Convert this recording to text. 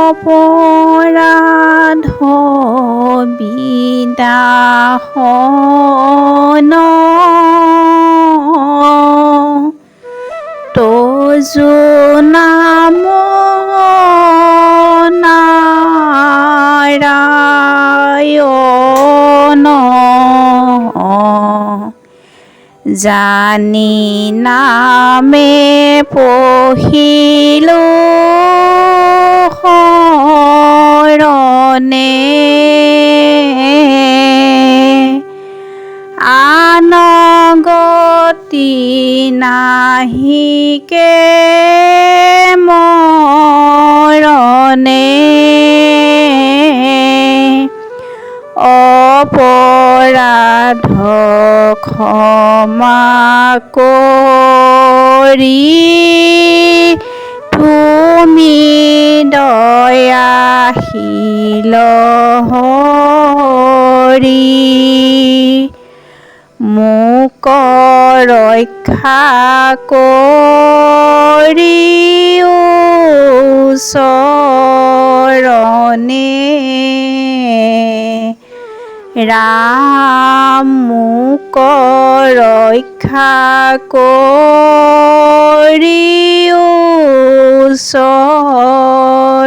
অপৰাধ বিদাহন তজু নাম নাৰায়ণ জানি নামে পঢ়িলো শৰণে আন গতি নাহিকে মৰণে অপৰাধ ক্ষমা কৰি তুমি দয়াশীল হৰি মোক ৰক্ষা কৰিও চৰণে ৰাম মোক ৰক্ষা কৰিও চৰণে